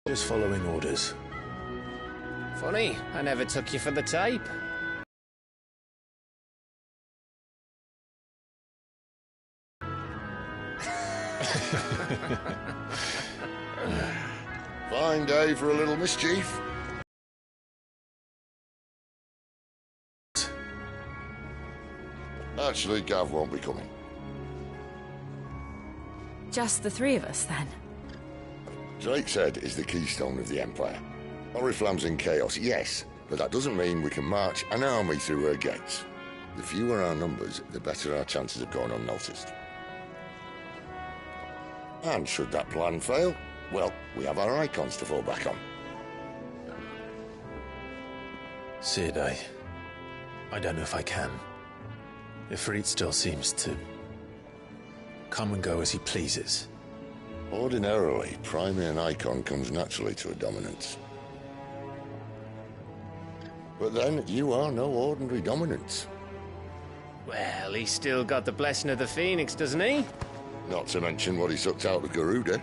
Just following orders. Funny, I never took you for the type. Fine day for a little mischief. Actually, Gav won't be coming. Just the three of us, then? Drake's Head is the keystone of the Empire. Oriflamme's in chaos, yes, but that doesn't mean we can march an army through her gates. The fewer our numbers, the better our chances of going unnoticed. And should that plan fail, well, we have our icons to fall back on. Sid, I don't know if I can. Ifrit still seems to come and go as he pleases. Ordinarily, priming an icon comes naturally to a dominance. But then, you are no ordinary dominance. Well, he's still got the blessing of the Phoenix, doesn't he? Not to mention what he sucked out of Garuda.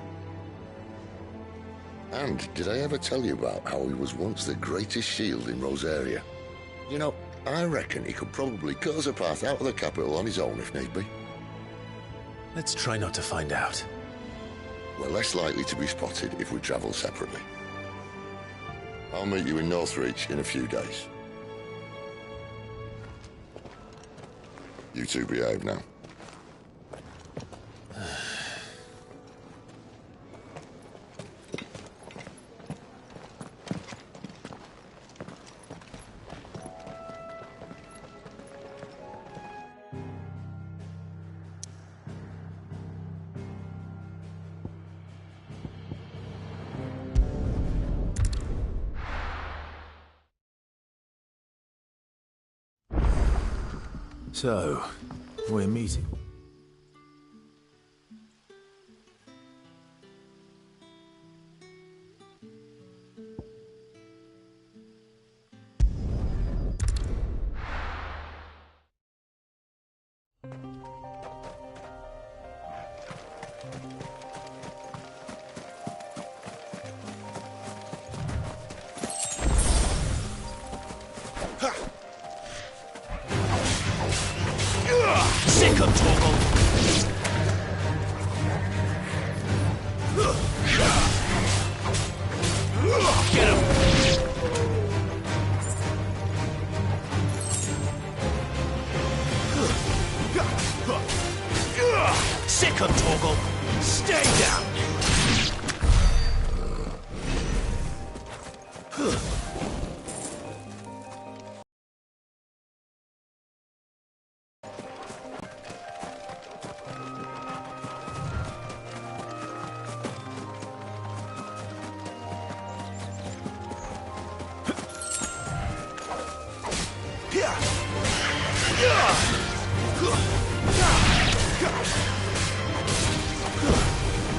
And did I ever tell you about how he was once the greatest shield in Rosaria? You know, I reckon he could probably cut us a path out of the capital on his own if need be. Let's try not to find out. We're less likely to be spotted if we travel separately. I'll meet you in Northreach in a few days. You two behave now. So, we're meeting. Sick of Torgal! Get him! Sick of Torgal! Stay down!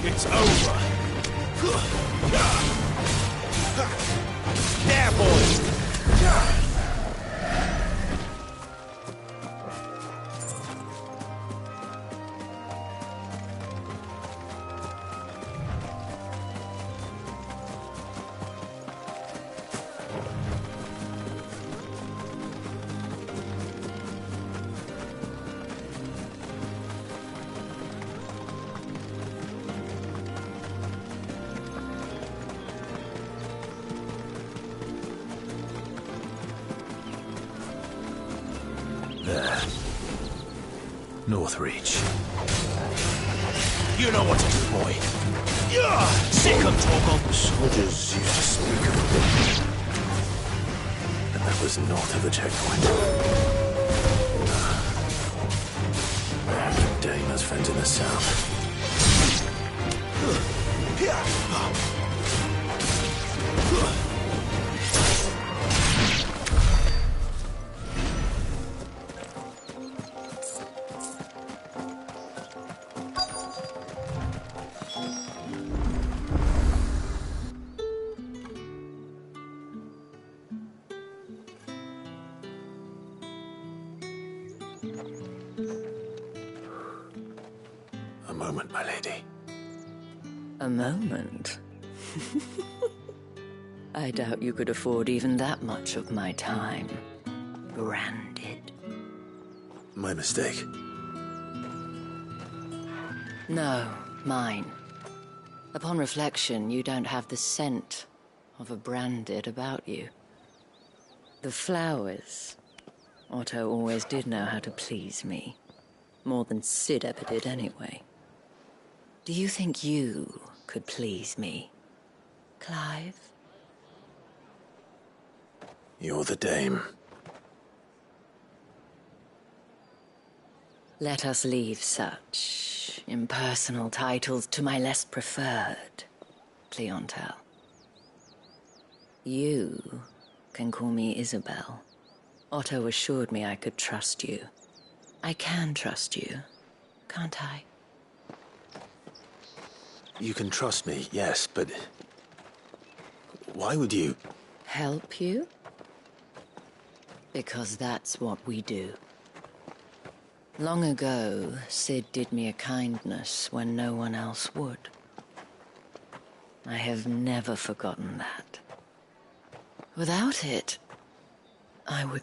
It's over. There, boys. There. Northreach. You know what to do, boy. Sick of Torgal. Soldiers used to speak of it. And that was north of the checkpoint. Dane has friends in the south. A moment, my lady. A moment? I doubt you could afford even that much of my time. Branded. My mistake. No, mine. Upon reflection, you don't have the scent of a branded about you. The flowers. Otto always did know how to please me. More than Sid ever did anyway. Do you think you could please me, Clive? You're the dame. Let us leave such impersonal titles to my less preferred clientele. You can call me Isabel. Otto assured me I could trust you. I can trust you, can't I? You can trust me, yes, but... why would you... Help you? Because that's what we do. Long ago, Sid did me a kindness when no one else would. I have never forgotten that. Without it, I would...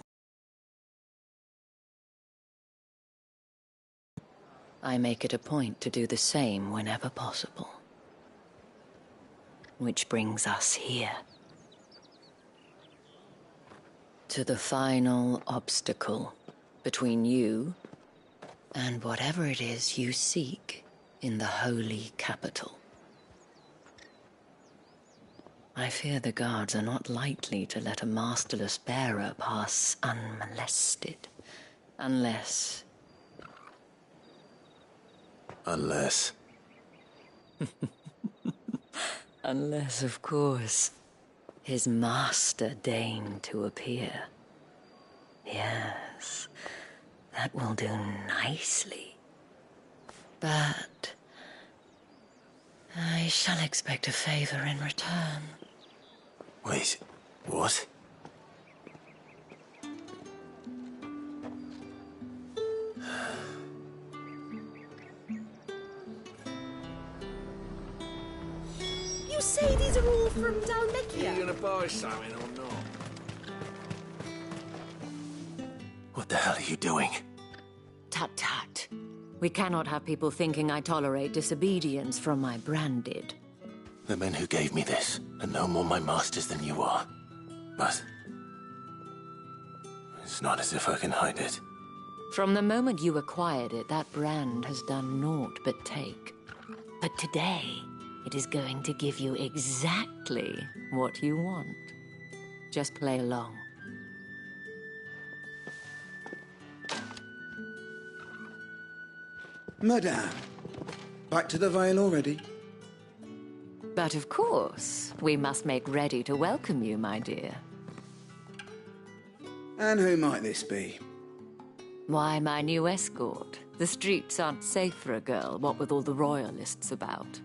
I make it a point to do the same whenever possible. Which brings us here. To the final obstacle between you and whatever it is you seek in the holy capital. I fear the guards are not likely to let a masterless bearer pass unmolested, unless... Unless... Unless, of course, his master deigned to appear. Yes, that will do nicely. But I shall expect a favor in return. Wait, what? You say these are all from down Are here? you gonna buy something or not? What the hell are you doing? Tut-tut. We cannot have people thinking I tolerate disobedience from my branded. The men who gave me this are no more my masters than you are. But... it's not as if I can hide it. From the moment you acquired it, that brand has done naught but take. But today, it is going to give you exactly what you want. Just play along. Madame, back to the Vale already? But of course, we must make ready to welcome you, my dear. And who might this be? Why, my new escort. The streets aren't safe for a girl, what with all the royalists about.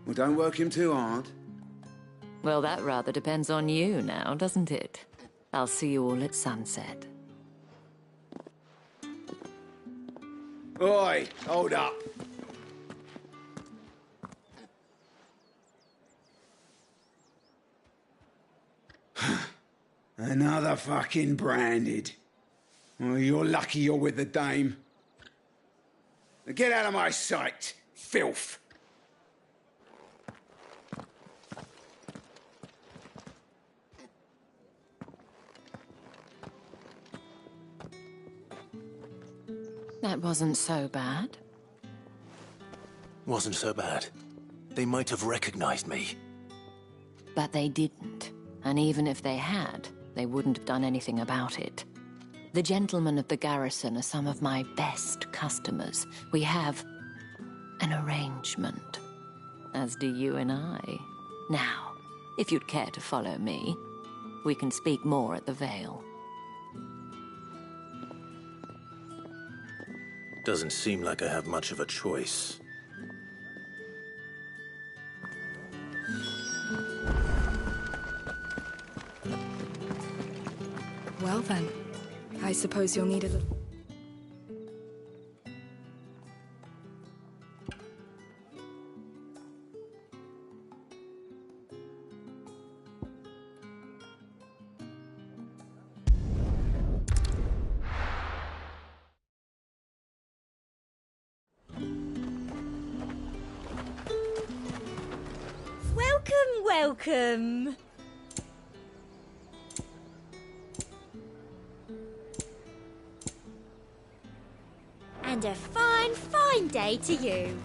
Well, don't work him too hard. Well, that rather depends on you now, doesn't it? I'll see you all at sunset. Oi, hold up. Another fucking branded. Well, you're lucky you're with the dame. Now get out of my sight, filth. That wasn't so bad. Wasn't so bad. They might have recognized me. But they didn't. And even if they had, they wouldn't have done anything about it. The gentlemen of the garrison are some of my best customers. We have an arrangement, as do you and I. Now, if you'd care to follow me, we can speak more at the Vale. Doesn't seem like I have much of a choice. Well then, I suppose you'll need a little... welcome. And a fine, fine day to you.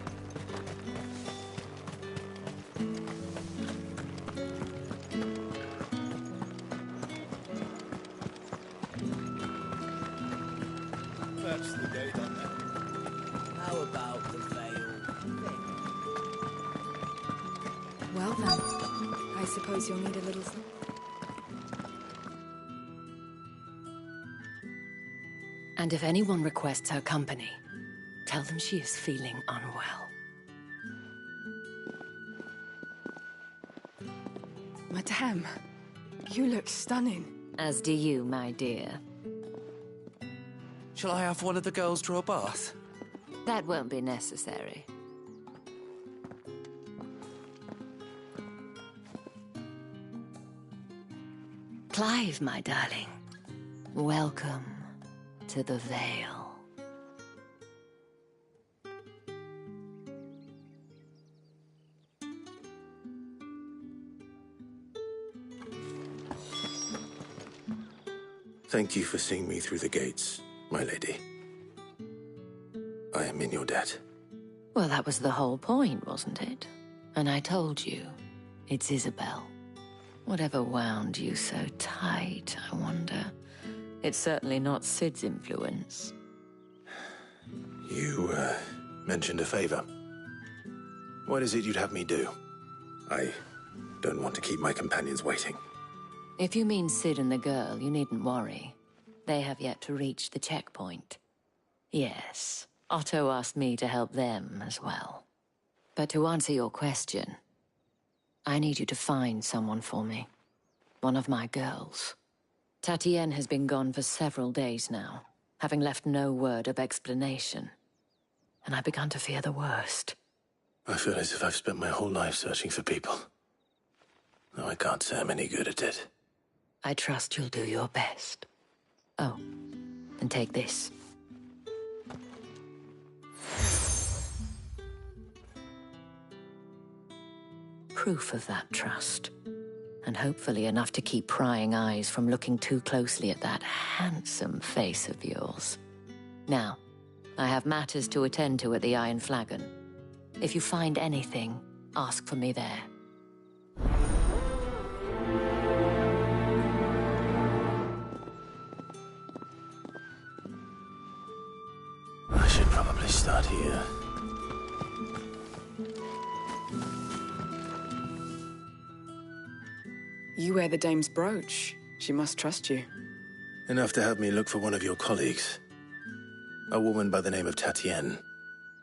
That's the day done then. How about the veil? Well then, I suppose you'll need a little... And if anyone requests her company, tell them she is feeling unwell. Madame, you look stunning. As do you, my dear. Shall I have one of the girls draw a bath? That won't be necessary. Clive, my darling. Welcome to the Vale. Thank you for seeing me through the gates, my lady. I am in your debt. Well, that was the whole point, wasn't it? And I told you, it's Isabel. Whatever wound you so tight, I wonder. It's certainly not Sid's influence. You, mentioned a favor. What is it you'd have me do? I don't want to keep my companions waiting. If you mean Sid and the girl, you needn't worry. They have yet to reach the checkpoint. Yes, Otto asked me to help them as well. But to answer your question, I need you to find someone for me. One of my girls. Tatienne has been gone for several days now, having left no word of explanation. And I've begun to fear the worst. I feel as if I've spent my whole life searching for people. Though I can't say I'm any good at it. I trust you'll do your best. Oh, and take this. Proof of that trust. And hopefully enough to keep prying eyes from looking too closely at that handsome face of yours. Now, I have matters to attend to at the Iron Flagon. If you find anything, ask for me there. I should probably start here. You wear the dame's brooch. She must trust you. Enough to have me look for one of your colleagues. A woman by the name of Tatienne.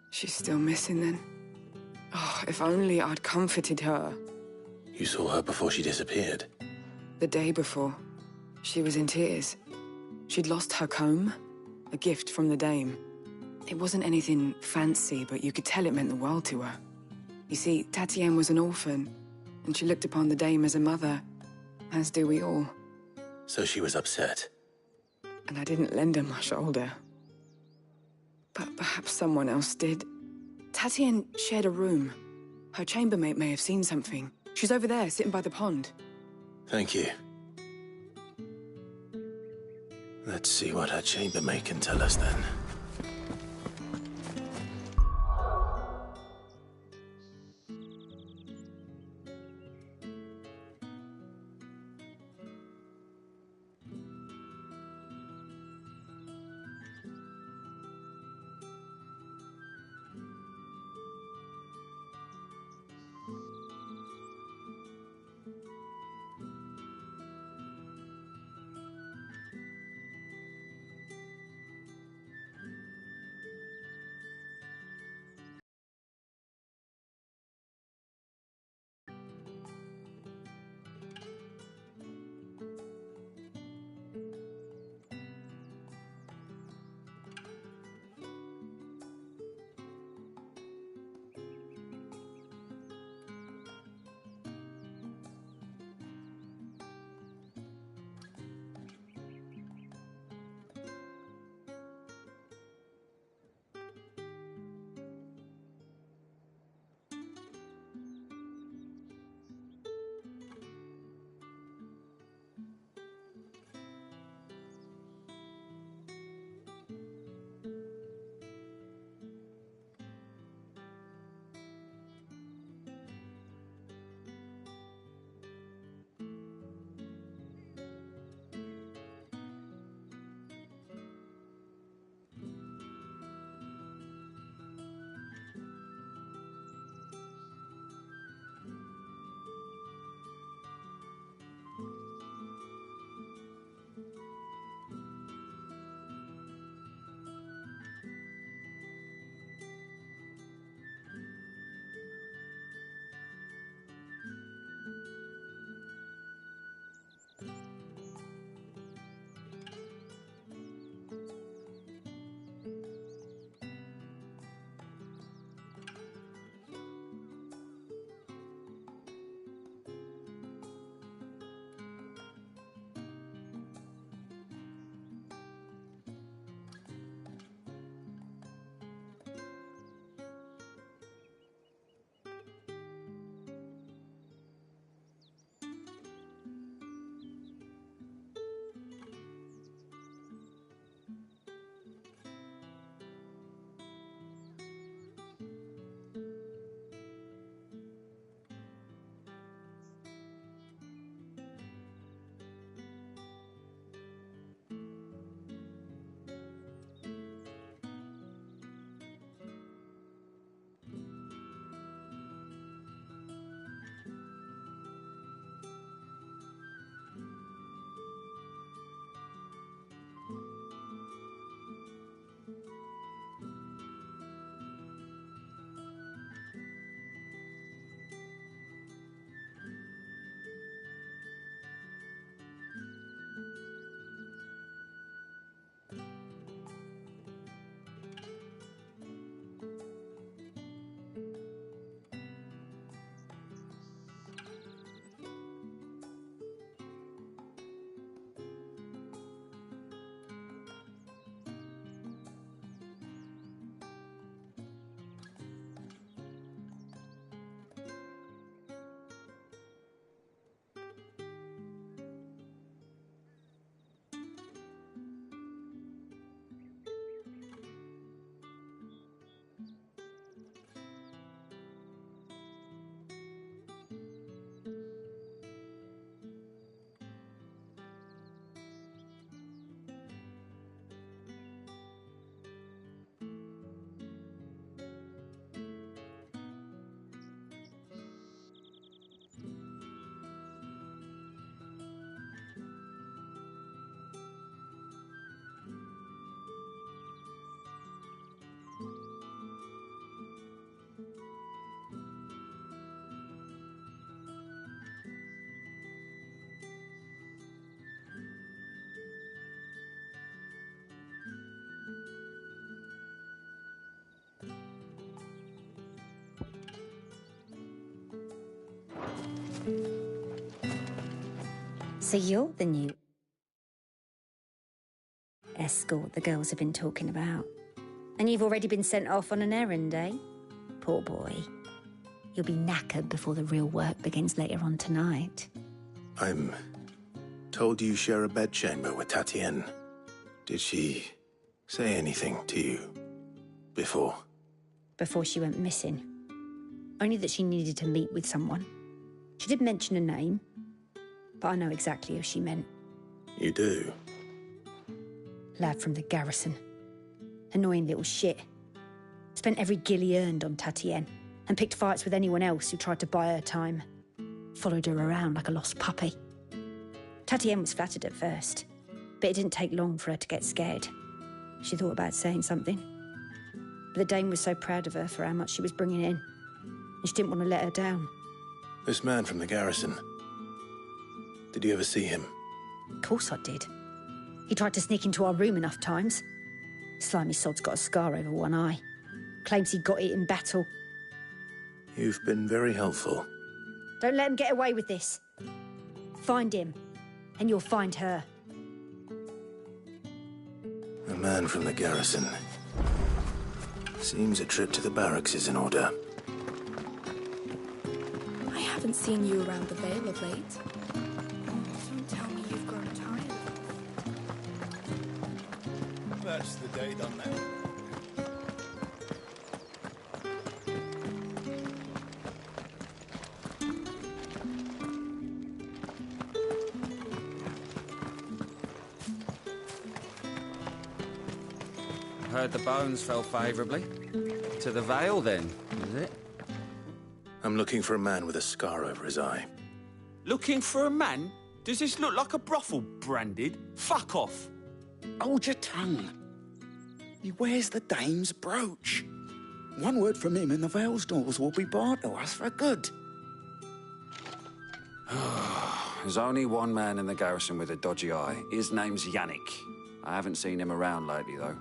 She's still missing then. Oh, if only I'd comforted her. You saw her before she disappeared. The day before, she was in tears. She'd lost her comb, a gift from the dame. It wasn't anything fancy, but you could tell it meant the world to her. You see, Tatienne was an orphan, and she looked upon the dame as a mother, as do we all. So she was upset. And I didn't lend her my shoulder. But perhaps someone else did. Tatienne shared a room. Her chambermaid may have seen something. She's over there, sitting by the pond. Thank you. Let's see what her chambermaid can tell us then. So you're the new escort the girls have been talking about. And you've already been sent off on an errand, eh? Poor boy. You'll be knackered before the real work begins later on tonight. I'm told you share a bedchamber with Tatienne. Did she say anything to you before? Before she went missing. Only that she needed to meet with someone. She did mention a name, but I know exactly who she meant. You do? Lad from the garrison. Annoying little shit. Spent every guil he earned on Tatienne, and picked fights with anyone else who tried to buy her time. Followed her around like a lost puppy. Tatienne was flattered at first, but it didn't take long for her to get scared. She thought about saying something. But the Dame was so proud of her for how much she was bringing in, and she didn't want to let her down. This man from the garrison. Did you ever see him? Of course I did. He tried to sneak into our room enough times. Slimy sod's got a scar over one eye. Claims he got it in battle. You've been very helpful. Don't let him get away with this. Find him, and you'll find her. A man from the garrison. Seems a trip to the barracks is in order. I haven't seen you around the Vale of late. Don't tell me you've grown tired. That's the day done now. Heard the bones fell favourably. To the Vale, then, is it? I'm looking for a man with a scar over his eye. Looking for a man? Does this look like a brothel, Branded? Fuck off! Hold your tongue. He wears the Dame's brooch. One word from him and the Vale's doors will be barred to us for good. There's only one man in the garrison with a dodgy eye. His name's Yannick. I haven't seen him around lately, though.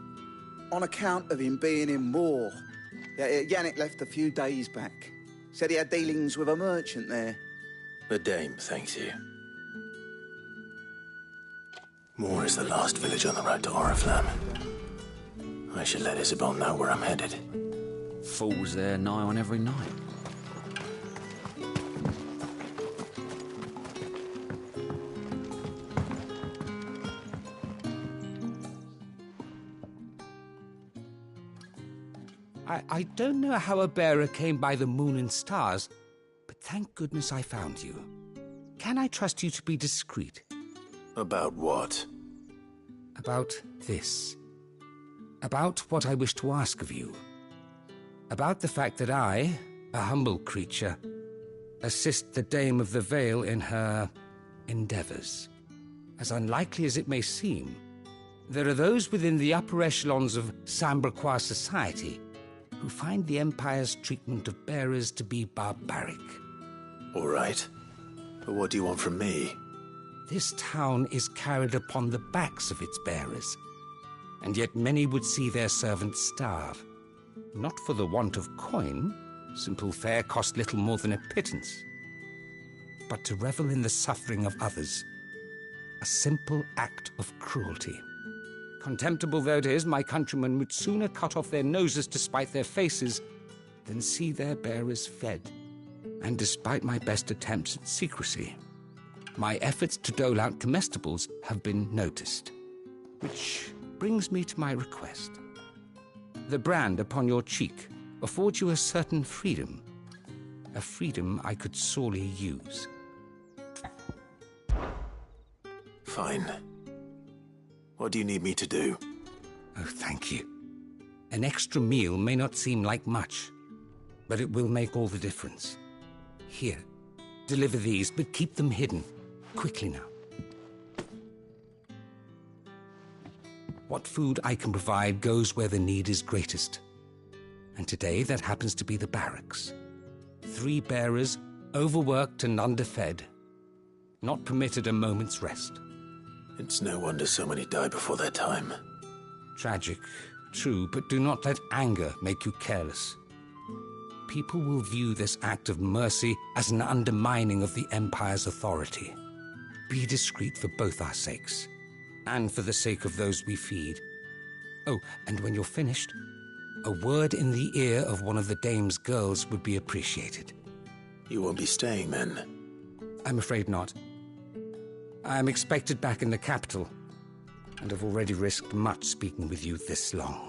On account of him being in war. Yannick left a few days back. Said he had dealings with a merchant there. The Dame thanks you. Moor is the last village on the road to Oriflamme. I should let Isabel know where I'm headed. Falls there nigh on every night. I don't know how a bearer came by the moon and stars, but thank goodness I found you. Can I trust you to be discreet? About what? About this. About what I wish to ask of you. About the fact that I, a humble creature, assist the Dame of the Vale in her endeavors. As unlikely as it may seem, there are those within the upper echelons of Samberquois society who find the Empire's treatment of bearers to be barbaric. All right. But what do you want from me? This town is carried upon the backs of its bearers, and yet many would see their servants starve. Not for the want of coin, simple fare cost little more than a pittance, but to revel in the suffering of others, a simple act of cruelty. Contemptible though it is, my countrymen would sooner cut off their noses to spite their faces than see their bearers fed. And despite my best attempts at secrecy, my efforts to dole out comestibles have been noticed. Which brings me to my request. The brand upon your cheek affords you a certain freedom, a freedom I could sorely use. Fine. What do you need me to do? Oh, thank you. An extra meal may not seem like much, but it will make all the difference. Here, deliver these, but keep them hidden. Quickly now. What food I can provide goes where the need is greatest. And today that happens to be the barracks. 3 bearers, overworked and underfed, not permitted a moment's rest. It's no wonder so many die before their time. Tragic, true, but do not let anger make you careless. people will view this act of mercy as an undermining of the Empire's authority. Be discreet for both our sakes, and for the sake of those we feed. Oh, and when you're finished, a word in the ear of one of the dame's girls would be appreciated. You won't be staying, then? I'm afraid not. I'm expected back in the capital, and have already risked much speaking with you this long.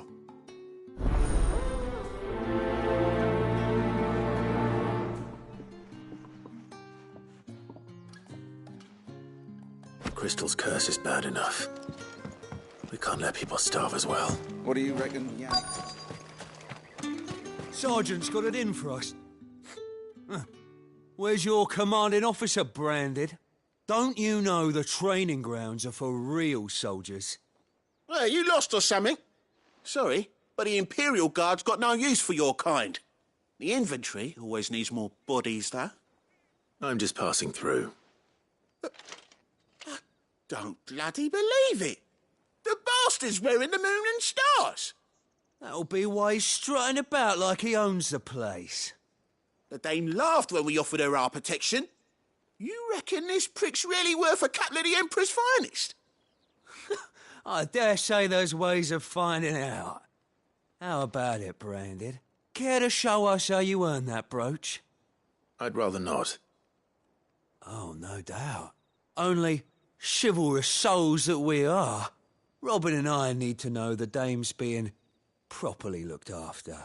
Crystal's curse is bad enough. We can't let people starve as well. What do you reckon, Yannick? Sergeant's got it in for us. Huh. Where's your commanding officer, Branded? Don't you know the training grounds are for real soldiers? Hey, you lost or something? Sorry, but the Imperial Guard's got no use for your kind. The infantry always needs more bodies, though. I'm just passing through. I don't bloody believe it. The bastard's wearing the moon and stars. That'll be why he's strutting about like he owns the place. The dame laughed when we offered her our protection. You reckon this prick's really worth a couple of the Emperor's finest? I dare say there's ways of finding out. How about it, Branded? Care to show us how you earned that brooch? I'd rather not. Oh, no doubt. Only chivalrous souls that we are, Robin and I need to know the dame's being properly looked after.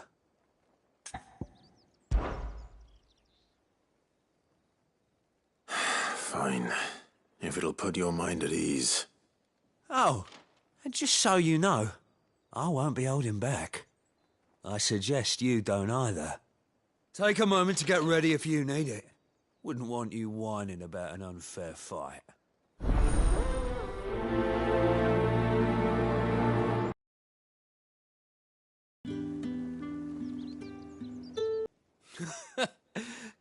Fine. If it'll put your mind at ease. Oh, and just so you know, I won't be holding back. I suggest you don't either. Take a moment to get ready if you need it. Wouldn't want you whining about an unfair fight.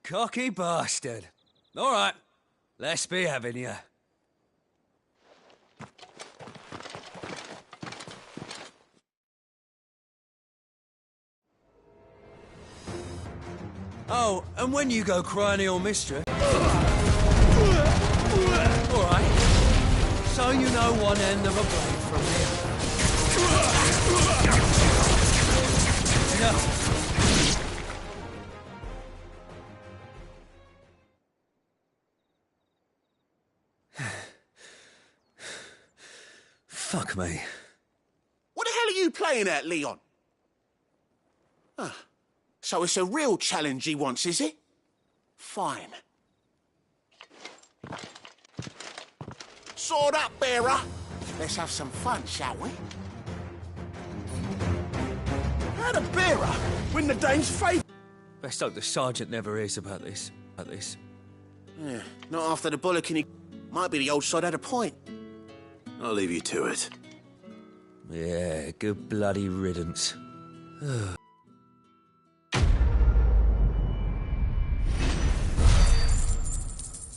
Cocky bastard. All right, let's be having you. Oh, and when you go crying to your mistress... All right, so you know one end of a blade from here. Enough. Fuck me. What the hell are you playing at, Leon? Ah, so it's a real challenge he wants, is it? Fine. Sword up, bearer. Let's have some fun, shall we? How'd a bearer win the dame's favour? Best hope the sergeant never hears about this. Yeah, not after the bollocking. Might be the old sod had a point. I'll leave you to it. Yeah, good bloody riddance.